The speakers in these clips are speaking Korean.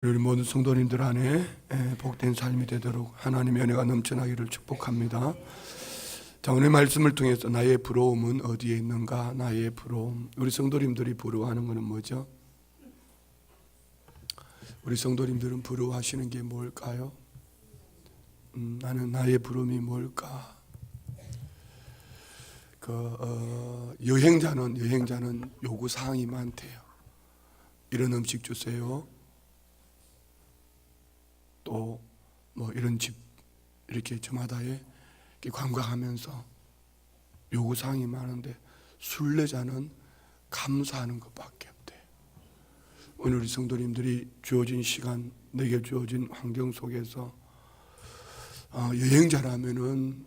우리 모든 성도님들 안에 복된 삶이 되도록 하나님의 은혜가 넘쳐나기를 축복합니다. 자, 오늘 말씀을 통해서 나의 부러움은 어디에 있는가? 나의 부러움. 우리 성도님들이 부러워하는 것은 뭐죠? 우리 성도님들은 부러워하시는 게 뭘까요? 나의 부러움이 뭘까? 여행자는 요구 사항이 많대요. 이런 음식 주세요. 또 뭐 이런 집 이렇게 저마다에 관광하면서 요구사항이 많은데 순례자는 감사하는 것밖에 없대. 오늘 우리 성도님들이 주어진 시간, 내게 주어진 환경 속에서 여행자라면은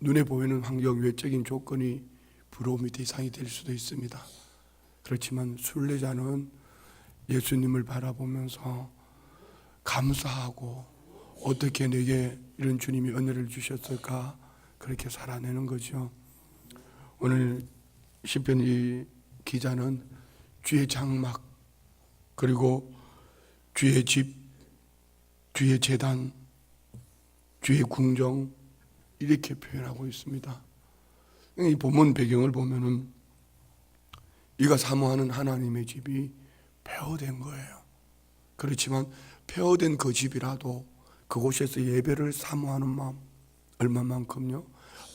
눈에 보이는 환경, 외적인 조건이 부러움이 대상이 될 수도 있습니다. 그렇지만 순례자는 예수님을 바라보면서 감사하고 어떻게 내게 이런 주님이 은혜를 주셨을까 그렇게 살아내는 거죠. 오늘 시편 이 기자는 주의 장막 그리고 주의 집, 주의 제단, 주의 궁정 이렇게 표현하고 있습니다. 이 본문 배경을 보면은 이가 사모하는 하나님의 집이 폐허된 거예요. 그렇지만 폐허된 그 집이라도 그곳에서 예배를 사모하는 마음 얼마만큼요?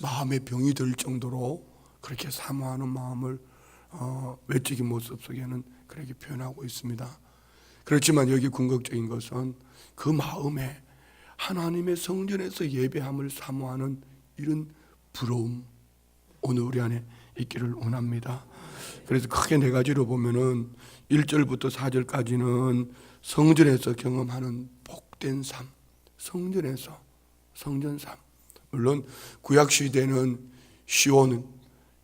마음의 병이 들 정도로 그렇게 사모하는 마음을 외적인 모습 속에는 그렇게 표현하고 있습니다. 그렇지만 여기 궁극적인 것은 그 마음에 하나님의 성전에서 예배함을 사모하는 이런 부러움 오늘 우리 안에 있기를 원합니다. 그래서 크게 네 가지로 보면은 1절부터 4절까지는 성전에서 경험하는 복된 삶, 성전 삶. 물론 구약 시대는 시온,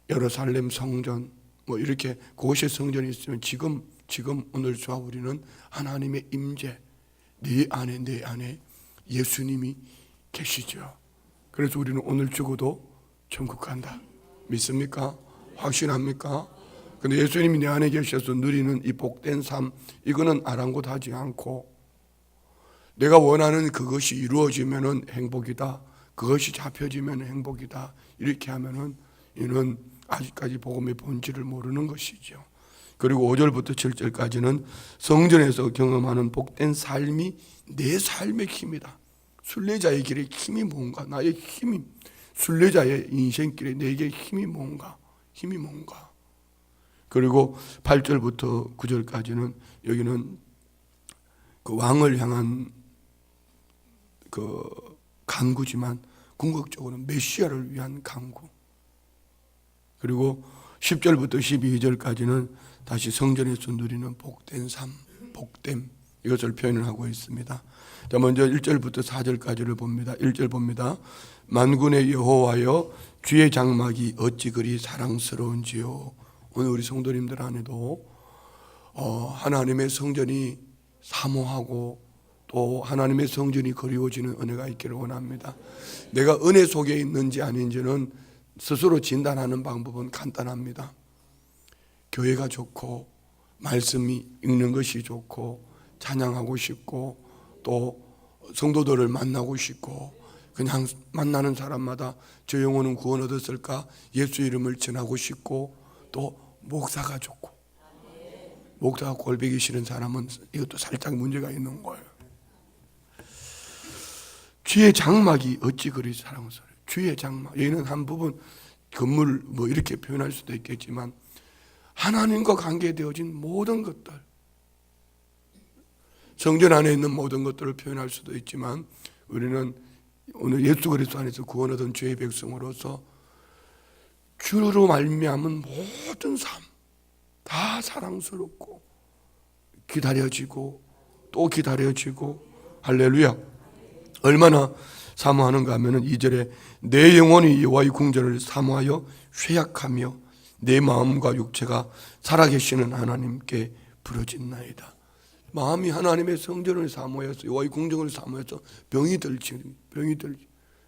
예루살렘 성전 뭐 이렇게 그곳에 성전이 있으면 지금 오늘 저와 우리는 하나님의 임재 내 안에 예수님이 계시죠. 그래서 우리는 오늘 죽어도 천국 간다. 믿습니까? 확신합니까? 근데 예수님이 내 안에 계셔서 누리는 이 복된 삶, 이거는 아랑곳하지 않고 내가 원하는 그것이 이루어지면은 행복이다. 그것이 잡혀지면 행복이다. 이렇게 하면은 이는 아직까지 복음의 본질을 모르는 것이죠. 그리고 5절부터 7절까지는 성전에서 경험하는 복된 삶이 내 삶의 힘이다. 순례자의 길의 힘이 뭔가? 나의 힘이 순례자의 인생길에 내게 힘이 뭔가? 그리고 8절부터 9절까지는 여기는 그 왕을 향한 그 간구지만 궁극적으로는 메시아를 위한 간구. 그리고 10절부터 12절까지는 다시 성전에서 누리는 복된 삶, 복됨 이것을 표현을 하고 있습니다. 자, 먼저 1절부터 4절까지를 봅니다. 1절 봅니다. 만군의 여호와여 주의 장막이 어찌 그리 사랑스러운지요. 오늘 우리 성도님들 안에도 하나님의 성전이 사모하고 또 하나님의 성전이 그리워지는 은혜가 있기를 원합니다. 내가 은혜 속에 있는지 아닌지는 스스로 진단하는 방법은 간단합니다. 교회가 좋고 말씀이 읽는 것이 좋고 찬양하고 싶고 또 성도들을 만나고 싶고 그냥 만나는 사람마다 저 영혼은 구원 얻었을까 예수 이름을 전하고 싶고 또 목사가 좋고 목사가 골배기 싫은 사람은 이것도 살짝 문제가 있는 거예요. 주의 장막이 어찌 그리 사랑스러워요. 주의 장막 여기는 한 부분 건물 뭐 이렇게 표현할 수도 있겠지만 하나님과 관계되어진 모든 것들 성전 안에 있는 모든 것들을 표현할 수도 있지만 우리는 오늘 예수 그리스도 안에서 구원 얻은 주의 백성으로서 주로 말미암은 모든 삶 다 사랑스럽고 기다려지고 또 기다려지고 할렐루야. 얼마나 사모하는가 하면은 2절에 내 영혼이 여호와의 궁전을 사모하여 쇠약하며 내 마음과 육체가 살아계시는 하나님께 부르짖나이다. 마음이 하나님의 성전을 사모해서 여호와의 궁정을 사모해서 병이 들지.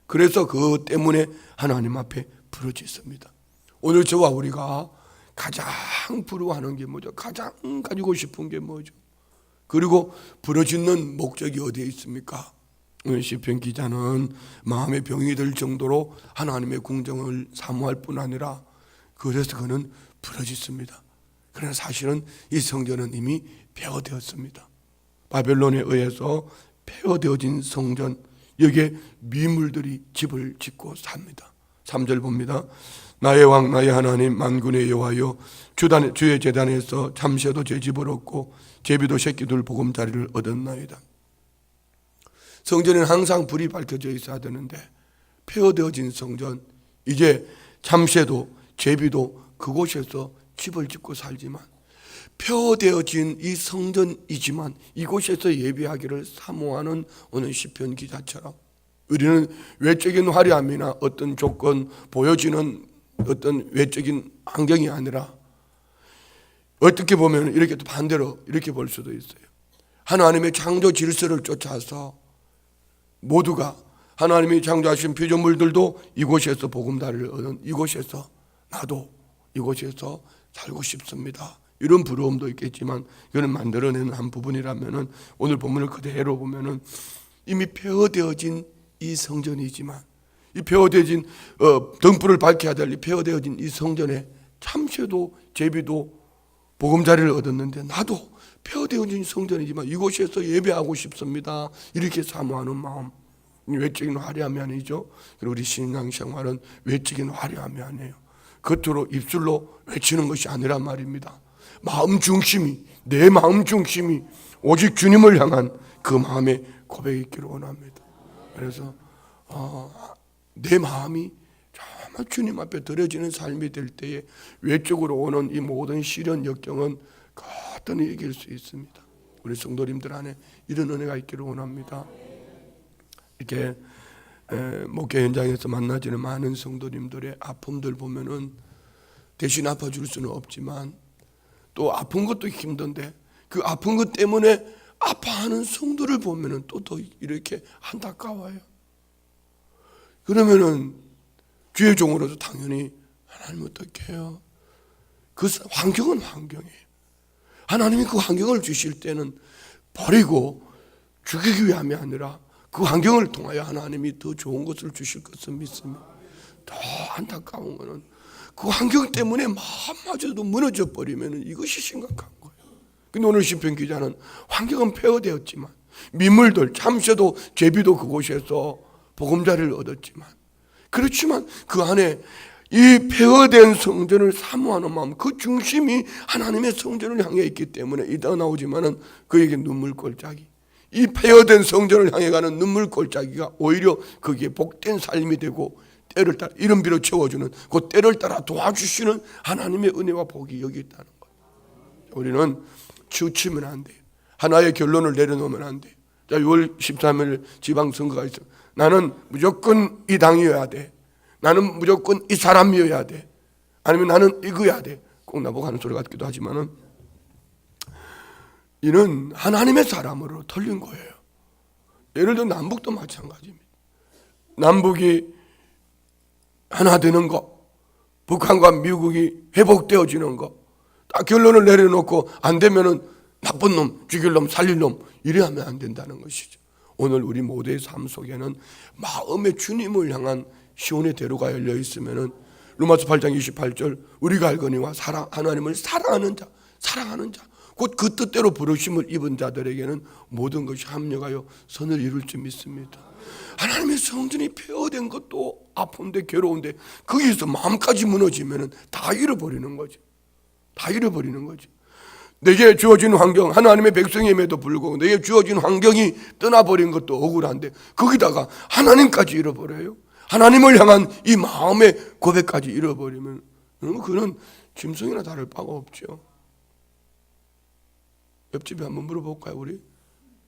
그래서 그것 때문에 하나님 앞에 부르짖습니다. 오늘 저와 우리가 가장 부러워하는 게 뭐죠? 가장 가지고 싶은 게 뭐죠? 그리고 부르짖는 목적이 어디에 있습니까? 오늘 시편 기자는 마음의 병이 들 정도로 하나님의 궁정을 사모할 뿐 아니라 그래서 그는 부르짖습니다. 그러나 사실은 이 성전은 이미 폐허되었습니다. 바벨론에 의해서 폐허되어진 성전, 여기에 미물들이 집을 짓고 삽니다. 3절 봅니다. 나의 왕 나의 하나님 만군의 여호와여, 주의 제단에서 잠시라도 제 집을 얻고 제비도 새끼들 보금자리를 얻었나이다. 성전에는 항상 불이 밝혀져 있어야 되는데 폐허되어진 성전, 이제 잠새도 제비도 그곳에서 집을 짓고 살지만 폐허되어진 이 성전이지만 이곳에서 예배하기를 사모하는 오늘 시편 기자처럼 우리는 외적인 화려함이나 어떤 조건, 보여지는 어떤 외적인 환경이 아니라 어떻게 보면 이렇게 또 반대로 이렇게 볼 수도 있어요. 하나님의 창조 질서를 쫓아서 모두가 하나님이 창조하신 피조물들도 이곳에서 보금자리를 얻은 이곳에서 나도 이곳에서 살고 싶습니다. 이런 부러움도 있겠지만 이거는 만들어내는 한 부분이라면은 오늘 본문을 그대로 보면은 이미 폐허되어진 이 성전이지만 이 폐허되어진 등불을 밝혀야 될 이 폐허되어진 이 성전에 참새도 제비도 보금자리를 얻었는데 나도 폐허되어진 성전이지만 이곳에서 예배하고 싶습니다. 이렇게 사모하는 마음, 외적인 화려함이 아니죠. 그리고 우리 신앙생활은 외적인 화려함이 아니에요. 겉으로 입술로 외치는 것이 아니란 말입니다. 마음 중심이, 내 마음 중심이 오직 주님을 향한 그 마음의 고백이 있기를 원합니다. 그래서 내 마음이 정말 주님 앞에 드려지는 삶이 될 때에 외적으로 오는 이 모든 시련 역경은 거뜬히 이길 수 있습니다. 우리 성도님들 안에 이런 은혜가 있기를 원합니다. 이렇게 목회 현장에서 만나지는 많은 성도님들의 아픔들 보면은 대신 아파줄 수는 없지만 또 아픈 것도 힘든데 그 아픈 것 때문에 아파하는 성도를 보면은 또 더 이렇게 안타까워요. 그러면은 주의 종으로도 당연히 하나님 어떻게 해요? 그 환경은 환경이에요. 하나님이 그 환경을 주실 때는 버리고 죽이기 위함이 아니라 그 환경을 통하여 하나님이 더 좋은 것을 주실 것을 믿습니다. 더 안타까운 것은 그 환경 때문에 마음마저도 무너져 버리면 이것이 심각한 거예요. 근데 오늘 시편 기자는 환경은 폐허되었지만 민물들, 참새도 제비도 그곳에서 보금자리를 얻었지만 그렇지만 그 안에 이 폐허된 성전을 사모하는 마음, 그 중심이 하나님의 성전을 향해 있기 때문에 이따 나오지만은 그에게 눈물골짜기, 이 폐허된 성전을 향해 가는 눈물골짜기가 오히려 거기에 복된 삶이 되고 때를 따라 이른비로 채워주는 그 때를 따라 도와주시는 하나님의 은혜와 복이 여기 있다는 거예요. 우리는 치우치면 안 돼요. 하나의 결론을 내려놓으면 안 돼요. 자, 6월 13일 지방선거가 있어요. 나는 무조건 이 당이어야 돼. 나는 무조건 이 사람이어야 돼. 아니면 나는 이거야 돼. 꼭 나보고 하는 소리 같기도 하지만은 이는 하나님의 사람으로 틀린 거예요. 예를 들어 남북도 마찬가지입니다. 남북이 하나 되는 거, 북한과 미국이 회복되어지는 거, 딱 결론을 내려놓고 안 되면은 나쁜 놈, 죽일 놈, 살릴 놈 이래 하면 안 된다는 것이죠. 오늘 우리 모두의 삶 속에는 마음의 주님을 향한 시온의 대로가 열려 있으면은 로마서 8장 28절 우리가 알거니와 하나님을 사랑하는 자, 곧 그 뜻대로 부르심을 입은 자들에게는 모든 것이 합력하여 선을 이룰 줄 믿습니다. 하나님의 성전이 폐허된 것도 아픈데 괴로운데 거기서 마음까지 무너지면은 다 잃어버리는 거죠. 다 잃어버리는 거죠. 내게 주어진 환경, 하나님의 백성임에도 불구하고 내게 주어진 환경이 떠나버린 것도 억울한데 거기다가 하나님까지 잃어버려요. 하나님을 향한 이 마음의 고백까지 잃어버리면 그는 짐승이나 다를 바가 없죠. 옆집에 한번 물어볼까요? 우리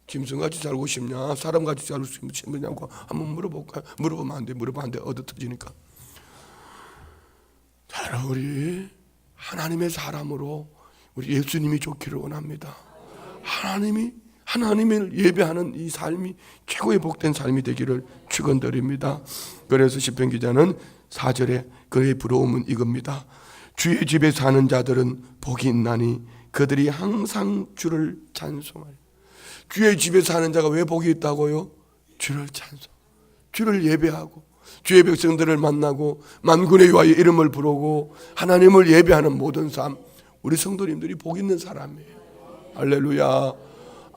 짐승같이 살고 싶냐, 사람같이 살고 싶냐고 한번 물어볼까요? 물어보면 안 돼. 물어보면 안 돼. 얻어 터지니까. 자, 우리 하나님의 사람으로 우리 예수님이 좋기를 원합니다. 하나님을 예배하는 이 삶이 최고의 복된 삶이 되기를 축원드립니다. 그래서 시편 기자는 4절에 그의 부러움은 이겁니다. 주의 집에 사는 자들은 복이 있나니 그들이 항상 주를 찬송하리. 주의 집에 사는 자가 왜 복이 있다고요? 주를 찬송, 주를 예배하고 주의 백성들을 만나고 만군의 여호와의 이름을 부르고 하나님을 예배하는 모든 삶, 우리 성도님들이 복 있는 사람이에요. 할렐루야.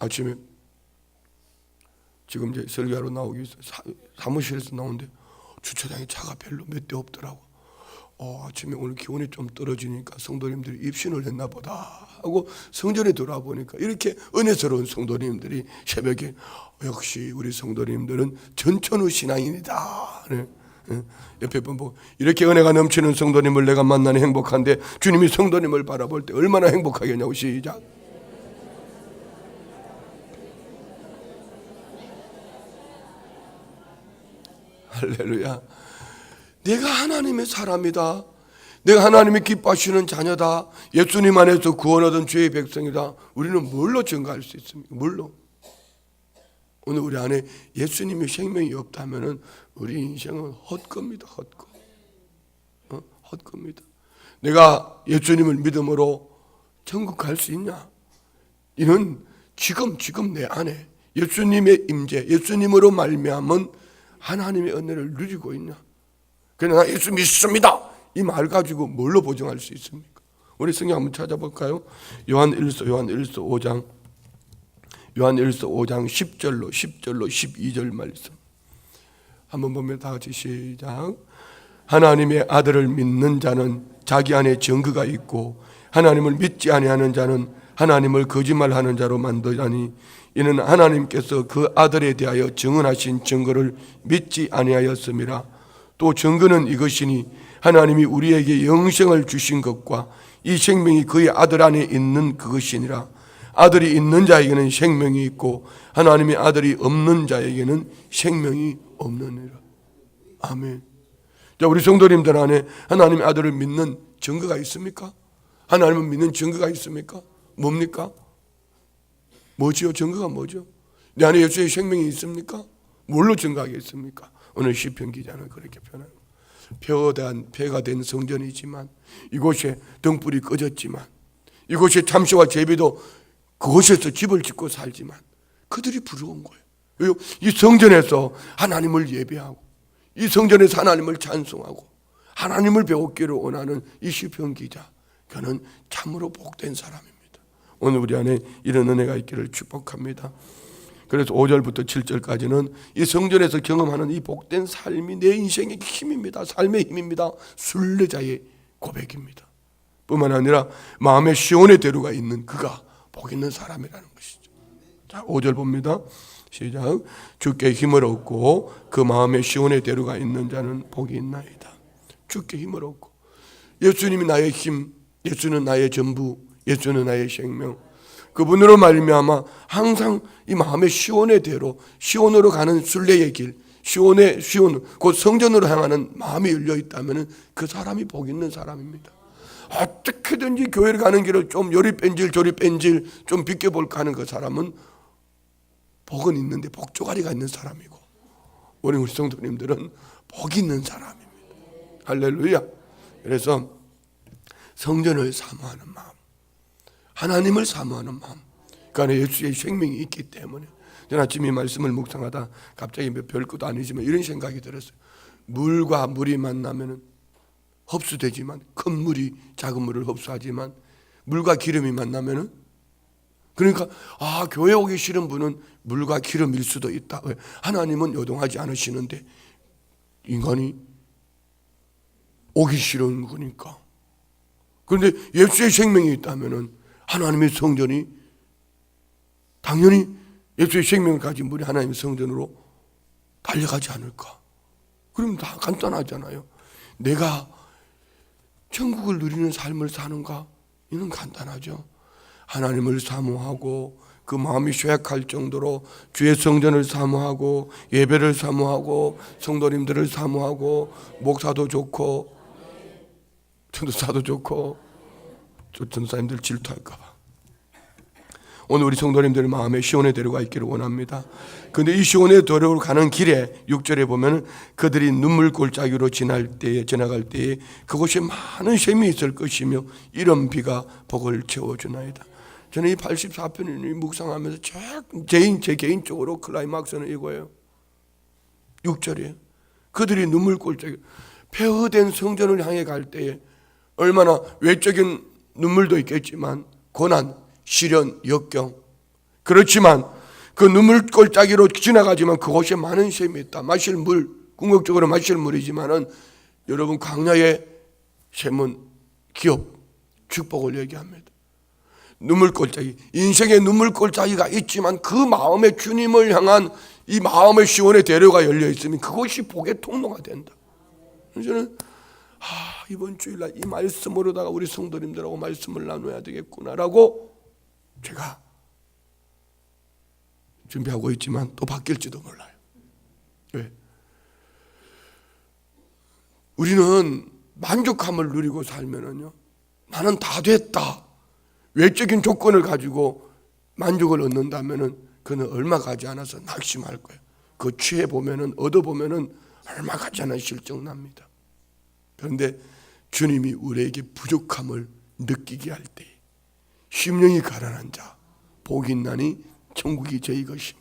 아침에 지금 이제 설교하러 나오기 위해서 사무실에서 나오는데 주차장에 차가 별로 몇 대 없더라고. 아침에 오늘 기온이 좀 떨어지니까 성도님들이 입신을 했나 보다 하고 성전에 돌아보니까 이렇게 은혜스러운 성도님들이 새벽에 역시 우리 성도님들은 전천후 신앙인이다. 네. 옆에 보고 이렇게 은혜가 넘치는 성도님을 내가 만나니 행복한데 주님이 성도님을 바라볼 때 얼마나 행복하겠냐고. 시작. 할렐루야. 내가 하나님의 사람이다. 내가 하나님이 기뻐하시는 자녀다. 예수님 안에서 구원 얻은 주의 백성이다. 우리는 뭘로 증거할 수 있습니까? 뭘로? 오늘 우리 안에 예수님의 생명이 없다면 우리 인생은 헛겁니다. 헛거. 헛겁니다. 내가 예수님을 믿음으로 천국 갈 수 있냐? 이는 지금 내 안에 예수님의 임재, 예수님으로 말미암은 하나님의 은혜를 누리고 있냐? 그러나 나 예수 믿습니다. 이 말 가지고 뭘로 보증할 수 있습니까? 우리 성경 한번 찾아볼까요? 요한일서 5장 10절로 12절 말씀 한번 보면 다 같이 시작. 하나님의 아들을 믿는 자는 자기 안에 증거가 있고 하나님을 믿지 아니하는 자는 하나님을 거짓말하는 자로 만드자니 이는 하나님께서 그 아들에 대하여 증언하신 증거를 믿지 아니하였음이라. 또 증거는 이것이니 하나님이 우리에게 영생을 주신 것과 이 생명이 그의 아들 안에 있는 그것이니라. 아들이 있는 자에게는 생명이 있고 하나님의 아들이 없는 자에게는 생명이 없느니라. 아멘. 자, 우리 성도님들 안에 하나님의 아들을 믿는 증거가 있습니까? 하나님을 믿는 증거가 있습니까? 뭡니까? 뭐지요? 증거가 뭐죠? 내 안에 예수의 생명이 있습니까? 뭘로 증거하겠습니까? 오늘 시편 기자는 그렇게 표현합니다. 폐가 된 성전이지만 이곳에 등불이 꺼졌지만 이곳에 잠시와 제비도 그곳에서 집을 짓고 살지만 그들이 부러운 거예요. 왜요? 이 성전에서 하나님을 예배하고 이 성전에서 하나님을 찬송하고 하나님을 배우기를 원하는 이 시편 기자, 그는 참으로 복된 사람입니다. 오늘 우리 안에 이런 은혜가 있기를 축복합니다. 그래서 5절부터 7절까지는 이 성전에서 경험하는 이 복된 삶이 내 인생의 힘입니다. 삶의 힘입니다. 순례자의 고백입니다. 뿐만 아니라 마음의 시온의 대로가 있는 그가 복 있는 사람이라는 것이죠. 자, 5절 봅니다. 시작. 주께 힘을 얻고 그 마음의 시온의 대로가 있는 자는 복이 있나이다. 주께 힘을 얻고, 예수님이 나의 힘, 예수는 나의 전부, 예수는 나의 생명, 그분으로 말미암아 항상 이 마음의 시온의 대로, 시온으로 가는 순례의 길, 시온, 곧 성전으로 향하는 마음이 열려 있다면 그 사람이 복 있는 사람입니다. 어떻게든지 교회를 가는 길을 좀 요리 뺀질 저리 뺀질 좀 비껴볼까 하는 그 사람은 복은 있는데 복조가리가 있는 사람이고, 우리 성도님들은 복이 있는 사람입니다. 할렐루야. 그래서 성전을 사모하는 마음, 하나님을 사모하는 마음, 그 안에 예수의 생명이 있기 때문에. 저는 아침 이 말씀을 묵상하다 갑자기 별것도 아니지만 이런 생각이 들었어요. 물과 물이 만나면 흡수되지만, 큰 물이 작은 물을 흡수하지만 물과 기름이 만나면은, 그러니까 교회 오기 싫은 분은 물과 기름일 수도 있다. 왜? 하나님은 요동하지 않으시는데 인간이 오기 싫은 거니까. 그런데 예수의 생명이 있다면은 하나님의 성전이 당연히 예수의 생명을 가진 분이 하나님의 성전으로 달려가지 않을까? 그럼 다 간단하잖아요. 내가 천국을 누리는 삶을 사는가? 이는 간단하죠. 하나님을 사모하고 그 마음이 쇠약할 정도로 주의 성전을 사모하고 예배를 사모하고 성도님들을 사모하고 목사도 좋고 전도사도 좋고, 전도사님들 질투할까 봐. 오늘 우리 성도님들 마음에 시온의 대로가 있기를 원합니다. 그런데 이 시온의 대로로 가는 길에 6절에 보면 그들이 눈물 골짜기로 지나갈 때에 그곳에 많은 샘이 있을 것이며 이런 비가 복을 채워주나이다. 저는 이 84편을 묵상하면서 제 개인적으로 클라이막스는 이거예요. 6절이에요. 그들이 눈물골짜기, 폐허된 성전을 향해 갈 때에 얼마나 외적인 눈물도 있겠지만 고난, 시련, 역경, 그렇지만 그 눈물골짜기로 지나가지만 그곳에 많은 샘이 있다. 마실 물, 궁극적으로 마실 물이지만은 여러분 광야의 샘은 기업, 축복을 얘기합니다. 눈물골짜기, 인생의 눈물골짜기가 있지만 그 마음에 주님을 향한 이 마음의 시원의 대로가 열려 있으면 그것이 복의 통로가 된다. 저는 이번 주일날 이 말씀으로다가 우리 성도님들하고 말씀을 나눠야 되겠구나라고 제가 준비하고 있지만 또 바뀔지도 몰라요. 왜? 우리는 만족함을 누리고 살면은요, 나는 다 됐다, 외적인 조건을 가지고 만족을 얻는다면은 그는 얼마 가지 않아서 낙심할 거예요. 그 취해 보면은, 얻어 보면은 얼마 가지 않아 실증납니다. 그런데 주님이 우리에게 부족함을 느끼게 할 때, 심령이 가난한 자 복이 있나니 천국이 저희 것이며,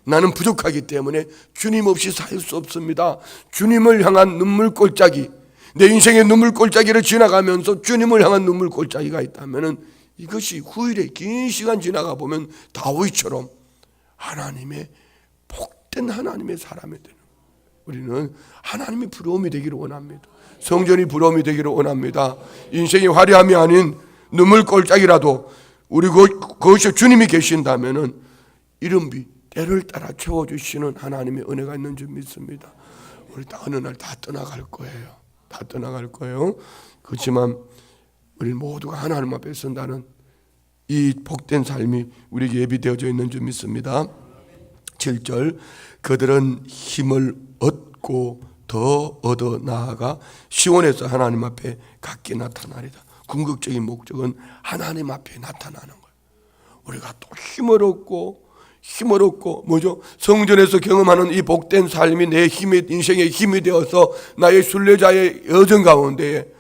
나는 부족하기 때문에 주님 없이 살 수 없습니다. 주님을 향한 눈물골짜기, 내 인생의 눈물골짜기를 지나가면서 주님을 향한 눈물골짜기가 있다면은 이것이 후일에 긴 시간 지나가 보면 다윗처럼 하나님의 복된 하나님의 사람이 되는, 우리는 하나님이 부러움이 되기를 원합니다. 성전이 부러움이 되기를 원합니다. 인생의 화려함이 아닌 눈물골짜기라도 우리 그것이 주님이 계신다면은 이른비 때를 따라 채워주시는 하나님의 은혜가 있는 줄 믿습니다. 우리 다 어느 날 다 떠나갈 거예요. 다 떠나갈 거예요. 그렇지만 우리 모두가 하나님 앞에 선다는 이 복된 삶이 우리에게 예비되어져 있는 줄 믿습니다. 7절, 그들은 힘을 얻고 더 얻어 나아가 시온에서 하나님 앞에 각기 나타나리다. 궁극적인 목적은 하나님 앞에 나타나는 거예요. 우리가 또 힘을 얻고 뭐죠? 성전에서 경험하는 이 복된 삶이 내 힘이, 인생의 힘이 되어서 나의 순례자의 여정 가운데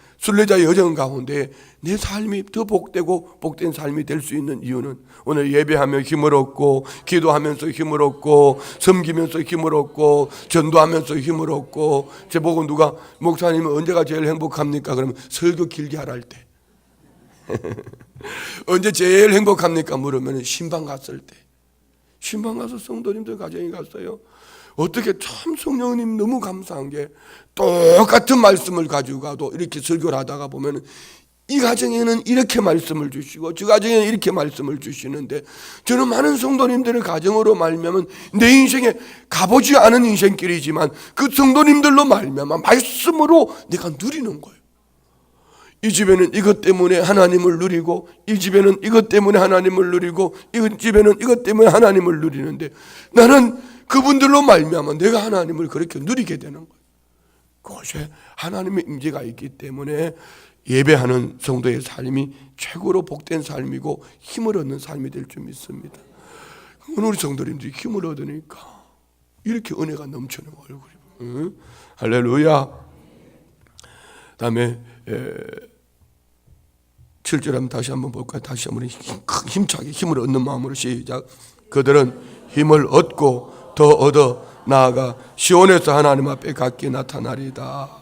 내 삶이 더 복되고 복된 삶이 될 수 있는 이유는, 오늘 예배하며 힘을 얻고, 기도하면서 힘을 얻고, 섬기면서 힘을 얻고, 전도하면서 힘을 얻고. 제보고 누가 목사님은 언제가 제일 행복합니까? 그러면 설교 길게 하라 할 때. 언제 제일 행복합니까? 물으면 신방 갔을 때. 신방 가서 성도님들 가정에 갔어요. 어떻게 참 성령님 너무 감사한 게, 똑같은 말씀을 가지고 가도 이렇게 설교를 하다가 보면 이 가정에는 이렇게 말씀을 주시고 저 가정에는 이렇게 말씀을 주시는데, 저는 많은 성도님들의 가정으로 말미암아 내 인생에 가보지 않은 인생길이지만 그 성도님들로 말미암아 말씀으로 내가 누리는 거예요. 이 집에는 이것 때문에 하나님을 누리고, 이 집에는 이것 때문에 하나님을 누리고, 이 집에는 이것 때문에 하나님을 누리는데, 나는 그분들로 말미암아 내가 하나님을 그렇게 누리게 되는 거예요. 그것에 하나님의 임재가 있기 때문에 예배하는 성도의 삶이 최고로 복된 삶이고 힘을 얻는 삶이 될 줄 믿습니다. 오늘 우리 성도님들이 힘을 얻으니까 이렇게 은혜가 넘치는 얼굴이. 응? 할렐루야. 다음에 7절 한번 다시 한번 볼까요? 다시 한번 힘차게 힘을 얻는 마음으로 시작. 그들은 힘을 얻고 더 얻어 나아가 시온에서 하나님 앞에 각기 나타나리다.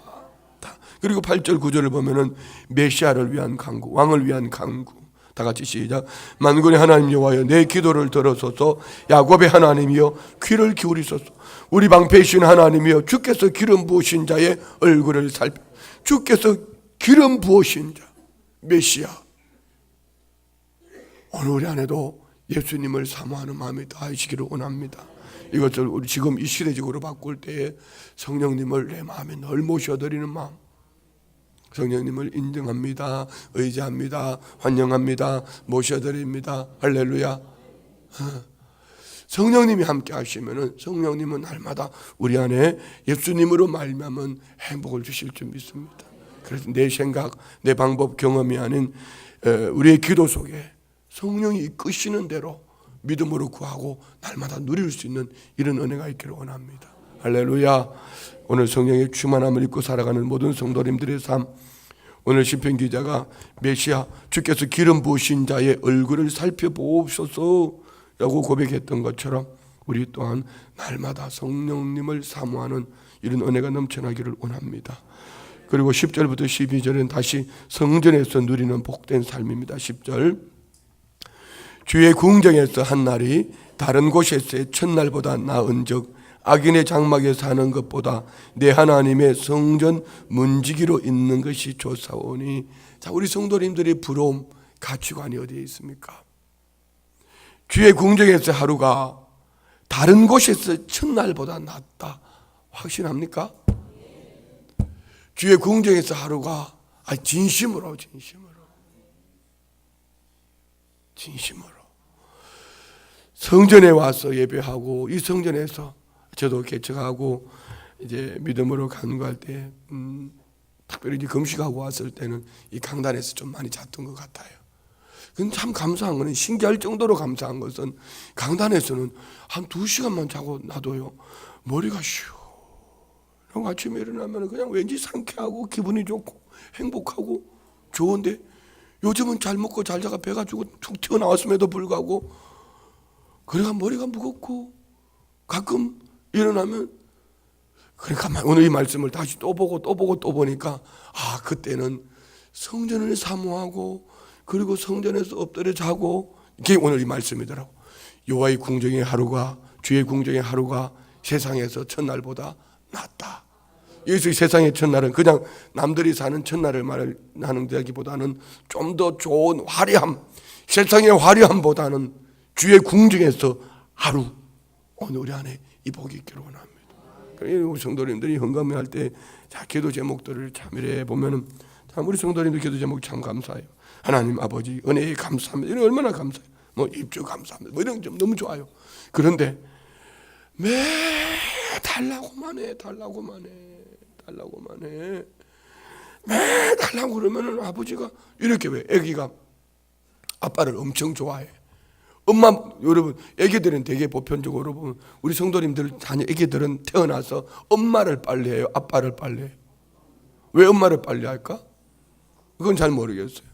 그리고 8절 9절을 보면은 메시아를 위한 간구, 왕을 위한 간구. 다 같이 시작. 만군의 하나님 여호와여, 내 기도를 들어소서. 야곱의 하나님이여, 귀를 기울이소서. 우리 방패이신 하나님이여, 주께서 기름 부으신 자의 얼굴을 살펴. 주께서 기름 부으신 자 메시아. 오늘 우리 안에도 예수님을 사모하는 마음이 다하시기를 원합니다. 이것을 우리 지금 이 시대적으로 바꿀 때에 성령님을 내 마음에 늘 모셔드리는 마음, 성령님을 인정합니다, 의지합니다, 환영합니다, 모셔드립니다. 할렐루야. 성령님이 함께 하시면은, 성령님은 날마다 우리 안에 예수님으로 말미암은 행복을 주실 줄 믿습니다. 그래서 내 생각, 내 방법, 경험이 아닌 우리의 기도 속에 성령이 이끄시는 대로 믿음으로 구하고 날마다 누릴 수 있는 이런 은혜가 있기를 원합니다. 할렐루야. 오늘 성령의 충만함을 입고 살아가는 모든 성도님들의 삶, 오늘 시편 기자가 메시아 주께서 기름 부으신 자의 얼굴을 살펴보옵소서 라고 고백했던 것처럼 우리 또한 날마다 성령님을 사모하는 이런 은혜가 넘쳐나기를 원합니다. 그리고 10절부터 12절은 다시 성전에서 누리는 복된 삶입니다. 10절, 주의 궁정에서 한 날이 다른 곳에서의 첫날보다 나은즉 악인의 장막에 사는 것보다 내 하나님의 성전 문지기로 있는 것이 좋사오니. 자, 우리 성도님들의 부러움 가치관이 어디에 있습니까? 주의 궁정에서 하루가 다른 곳에서 첫날보다 낫다 확신합니까? 주의 궁정에서 하루가 진심으로 성전에 와서 예배하고, 이 성전에서 저도 개척하고 이제 믿음으로 간구할 때 특별히 이제 금식하고 왔을 때는 이 강단에서 좀 많이 잤던 것 같아요. 근데 참 감사한 거는, 신기할 정도로 감사한 것은 강단에서는 한 2시간만 자고 나도요 머리가 시원하고 아침에 일어나면 그냥 왠지 상쾌하고 기분이 좋고 행복하고 좋은데, 요즘은 잘 먹고 잘 자가 배가 주고 툭 튀어나왔음에도 불구하고 그래가 머리가 무겁고 가끔 일어나면, 그러니까 오늘 이 말씀을 다시 또 보고 또 보니까 그때는 성전을 사모하고 그리고 성전에서 엎드려 자고, 이게 오늘 이 말씀이더라고. 여호와의 궁정의 하루가, 주의 궁정의 하루가 세상에서 첫날보다 낫다. 여기서 세상의 첫날은 그냥 남들이 사는 첫날을 말하는 데기보다는 좀 더 좋은 화려함, 세상의 화려함보다는 주의 궁정에서 하루, 오늘 우리 안에 이 복이 있기를 원합니다. 우리 성도님들이 헌금할 때 기도 제목들을 참이래 보면은 참 우리 성도님들 기도 제목 참 감사해요. 하나님 아버지 은혜에 감사합니다. 이런 얼마나 감사해요. 입주 감사합니다. 이런 좀 너무 좋아요. 그런데 매 달라고만 해. 매 달라고 그러면은 아버지가 이렇게, 왜 아기가 아빠를 엄청 좋아해. 엄마, 여러분, 애기들은 되게 보편적으로 보면 우리 성도님들 자녀 애기들은 태어나서 엄마를 빨리 해요, 아빠를 빨리 해요? 왜 엄마를 빨리 할까? 그건 잘 모르겠어요.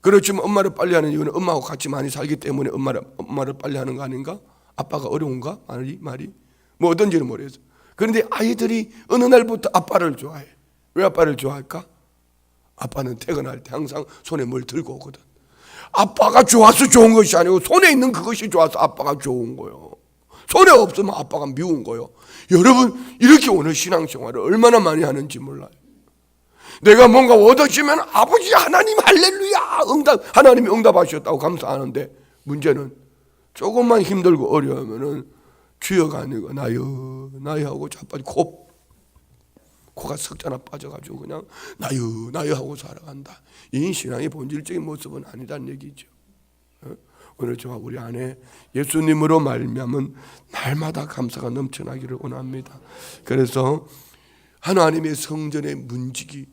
그렇지만 엄마를 빨리 하는 이유는 엄마하고 같이 많이 살기 때문에 엄마를 빨리 하는 거 아닌가? 아빠가 어려운가? 말이? 뭐 어떤지는 모르겠어요. 그런데 아이들이 어느 날부터 아빠를 좋아해. 왜 아빠를 좋아할까? 아빠는 퇴근할 때 항상 손에 뭘 들고 오거든. 아빠가 좋아서 좋은 것이 아니고 손에 있는 그것이 좋아서 아빠가 좋은 거요. 손에 없으면 아빠가 미운 거요. 여러분, 이렇게 오늘 신앙생활을 얼마나 많이 하는지 몰라요. 내가 뭔가 얻어지면 아버지 하나님 할렐루야 하나님이 응답하셨다고 감사하는데, 문제는 조금만 힘들고 어려우면은 주여가 아니고 나여 하고 자빠지고 코가 석자나 빠져가지고 그냥 나여 하고 살아간다. 이 신앙의 본질적인 모습은 아니다는 얘기죠. 오늘 저와 우리 안에 예수님으로 말미암은 날마다 감사가 넘쳐나기를 원합니다. 그래서 하나님의 성전의 문지기.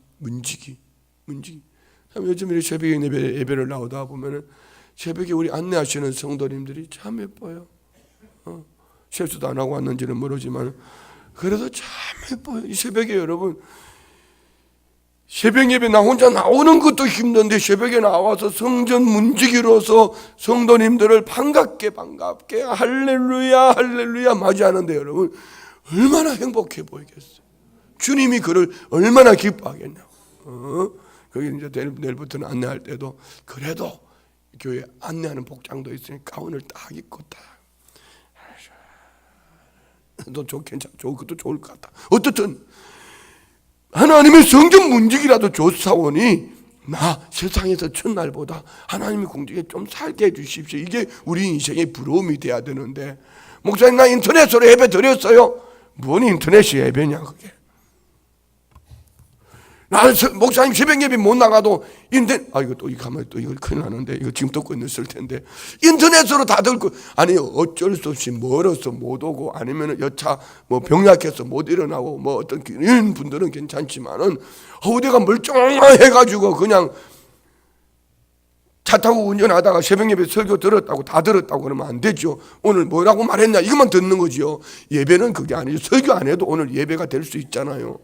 참 요즘 이렇게 새벽에 예배를 나오다 보면은 새벽에 우리 안내하시는 성도님들이 참 예뻐요. 실수도 안 하고 왔는지는 모르지만 그래도 참 예뻐요. 이 새벽에 여러분, 새벽 예배 나 혼자 나오는 것도 힘든데 새벽에 나와서 성전 문지기로서 성도님들을 반갑게 할렐루야 맞이하는데 여러분 얼마나 행복해 보이겠어요. 주님이 그를 얼마나 기뻐하겠냐고. 거기 이제 내일부터는 안내할 때도 그래도 교회 안내하는 복장도 있으니 가운을 딱 입고 딱. 너 그것도 좋을 것 같다. 어떻든 하나님의 성전 문지기라도 좋사오니 나 세상에서 첫날보다 하나님의 궁정에 좀 살게 해주십시오. 이게 우리 인생의 부러움이 돼야 되는데, 목사님 나 인터넷으로 예배 드렸어요. 뭔 인터넷이 예배냐 그게. 나는 목사님 새벽 예배 못 나가도 이거 또 가면 또 이거 큰일 나는데, 이거 지금 듣고 있을 텐데 인터넷으로 다 듣고, 아니 어쩔 수 없이 멀어서 못 오고 아니면 여차 병약해서 못 일어나고 어떤 이런 분들은 괜찮지만은 어디가 멀쩡해가지고 그냥 차 타고 운전하다가 새벽 예배 설교 들었다고 다 들었다고 그러면 안 되죠. 오늘 뭐라고 말했냐 이것만 듣는 거지요. 예배는 그게 아니죠. 설교 안 해도 오늘 예배가 될 수 있잖아요.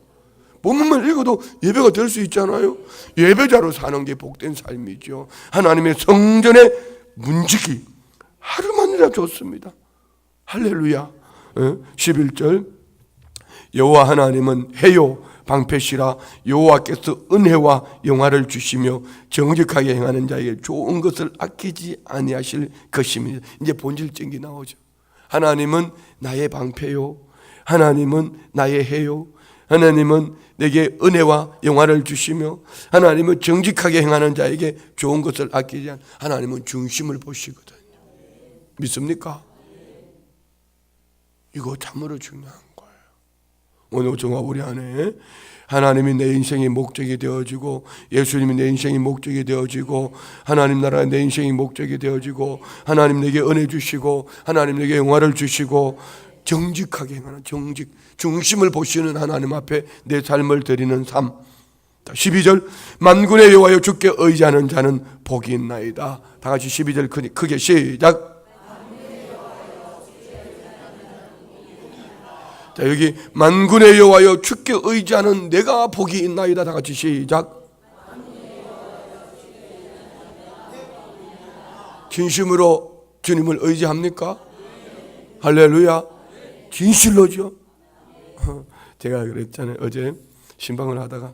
본문만 읽어도 예배가 될 수 있잖아요. 예배자로 사는 게 복된 삶이죠. 하나님의 성전의 문지기 하루만이라 좋습니다. 할렐루야. 11절 여호와 하나님은 해요 방패시라 여호와께서 은혜와 영화를 주시며 정직하게 행하는 자에게 좋은 것을 아끼지 아니하실 것입니다. 이제 본질적인 게 나오죠. 하나님은 나의 방패요, 하나님은 나의 해요, 하나님은 내게 은혜와 영화를 주시며 하나님은 정직하게 행하는 자에게 좋은 것을 아끼지 않. 하나님은 중심을 보시거든요. 믿습니까? 이거 참으로 중요한 거예요. 오늘 저와 우리 안에 하나님이 내 인생의 목적이 되어지고 예수님이 내 인생의 목적이 되어지고 하나님 나라가 내 인생의 목적이 되어지고 하나님 내게 은혜 주시고 하나님 내게 영화를 주시고 정직하게 행하는 정직, 중심을 보시는 하나님 앞에 내 삶을 드리는 삶. 12절 만군의 여호와여 주께 의지하는 자는 복이 있나이다. 다 같이 12절 크게 시작. 자, 여기 만군의 여호와여 주께 의지하는 내가 복이 있나이다. 다 같이 시작. 진심으로 주님을 의지합니까? 할렐루야. 진실로죠. 제가 그랬잖아요. 어제 신방을 하다가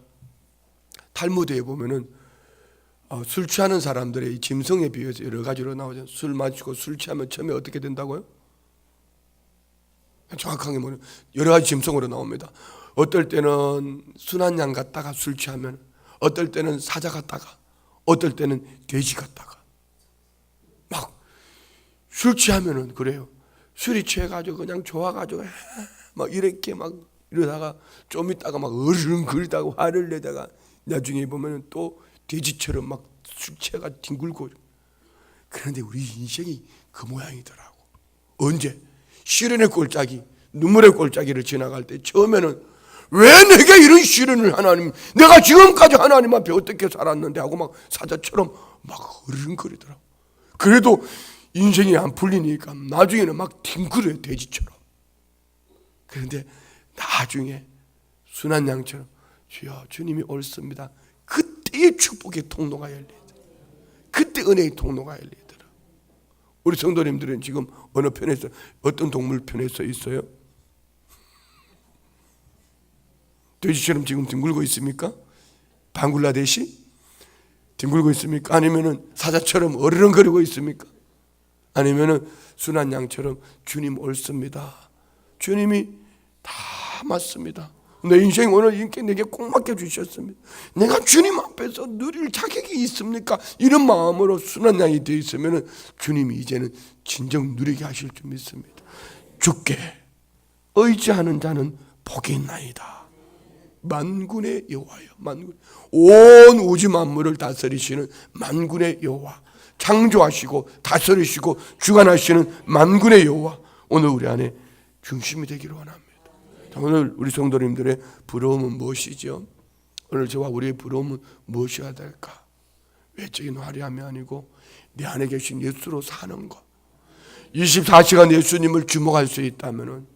탈무드에 보면은 술 취하는 사람들의 짐승에 비해서 여러 가지로 나오죠. 술 마시고 술 취하면 처음에 어떻게 된다고요? 정확하게 뭐냐, 여러 가지 짐승으로 나옵니다. 어떨 때는 순한 양 같다가 술 취하면, 어떨 때는 사자 같다가, 어떨 때는 돼지 같다가, 막 술 취하면은 그래요. 술이 취해가지고 그냥 좋아가지고 막 이렇게 막 이러다가 좀 있다가 막 어른거리다가 화를 내다가 나중에 보면은 또 돼지처럼 막 술 취해가 뒹굴고. 그런데 우리 인생이 그 모양이더라고. 언제? 시련의 꼴짜기, 눈물의 꼴짜기를 지나갈 때 처음에는 왜 내게 이런 시련을 하나님, 내가 지금까지 하나님 앞에 어떻게 살았는데 하고 막 사자처럼 막 어른거리더라고. 그래도 인생이 안 풀리니까 나중에는 막 뒹굴어요, 돼지처럼. 그런데 나중에 순한 양처럼 주여 주님이 옳습니다. 그때의 축복의 통로가 열리더라. 그때 은혜의 통로가 열리더라. 우리 성도님들은 지금 어느 편에서, 어떤 동물 편에 서 있어요? 돼지처럼 지금 뒹굴고 있습니까? 방글라데시? 뒹굴고 있습니까? 아니면은 사자처럼 어르렁거리고 있습니까? 아니면은 순한 양처럼 주님 옳습니다. 주님이 다 맞습니다. 내 인생 오늘 이렇게 내게 꼭 맡겨주셨습니다. 내가 주님 앞에서 누릴 자격이 있습니까? 이런 마음으로 순한 양이 되어 있으면 주님이 이제는 진정 누리게 하실 줄 믿습니다. 주께 의지하는 자는 복이 있나이다. 만군의 여호와여, 만군, 온 우주 만물을 다스리시는 만군의 여호와, 창조하시고 다스리시고 주관하시는 만군의 여호와, 오늘 우리 안에 중심이 되기를 원합니다. 오늘 우리 성도님들의 부러움은 무엇이죠? 오늘 저와 우리의 부러움은 무엇이어야 될까? 외적인 화려함이 아니고 내 안에 계신 예수로 사는 것. 24시간 예수님을 주목할 수 있다면,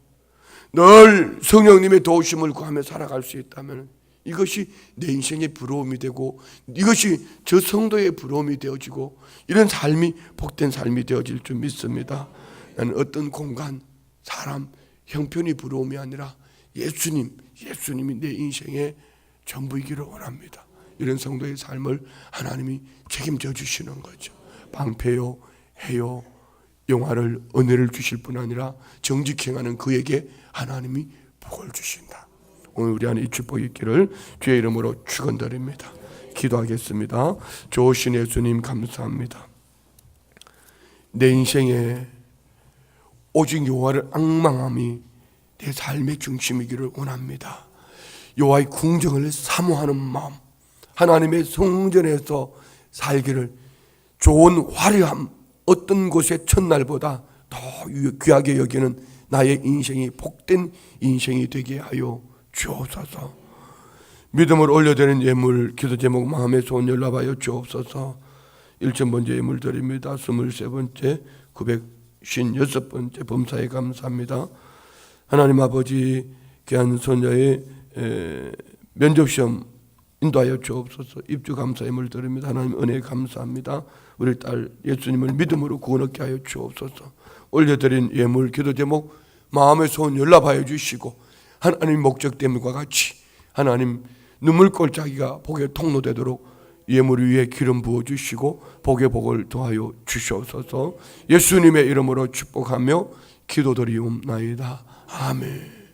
늘 성령님의 도우심을 구하며 살아갈 수 있다면, 이것이 내 인생의 부러움이 되고 이것이 저 성도의 부러움이 되어지고 이런 삶이 복된 삶이 되어질 줄 믿습니다. 나는 어떤 공간, 사람, 형편이 부러움이 아니라 예수님이 내 인생의 전부이기를 원합니다. 이런 성도의 삶을 하나님이 책임져 주시는 거죠. 방패요, 해요, 영화를, 은혜를 주실 뿐 아니라 정직히 행하는 그에게 하나님이 복을 주신다. 오늘 우리 안에 이 축복이 있기를 주의 이름으로 축원드립니다. 기도하겠습니다. 좋으신 예수님 감사합니다. 내 인생에 오직 여호와를 앙망함이 내 삶의 중심이기를 원합니다. 여호와의 궁정을 사모하는 마음, 하나님의 성전에서 살기를, 좋은 화려함, 어떤 곳의 첫날보다 더 귀하게 여기는 나의 인생이 복된 인생이 되게 하여 주옵소서. 믿음을 올려드리는 예물, 기도 제목 마음의 소원 열라봐요 주옵소서. 1,000번째 예물 드립니다. 23번째 956번째 범사에 감사합니다. 하나님 아버지, 귀한 손자의 면접시험 인도하여 주옵소서. 입주 감사 예물 드립니다. 하나님 은혜 감사합니다. 우리 딸 예수님을 믿음으로 구원 얻게 하여 주옵소서. 올려드린 예물 기도 제목 마음의 소원 연락하여 주시고 하나님 목적됨과 같이 하나님 눈물골짜기가 복의 통로되도록 예물 위에 기름 부어주시고 복의 복을 더하여 주시옵소서. 예수님의 이름으로 축복하며 기도드리옵나이다. 아멘.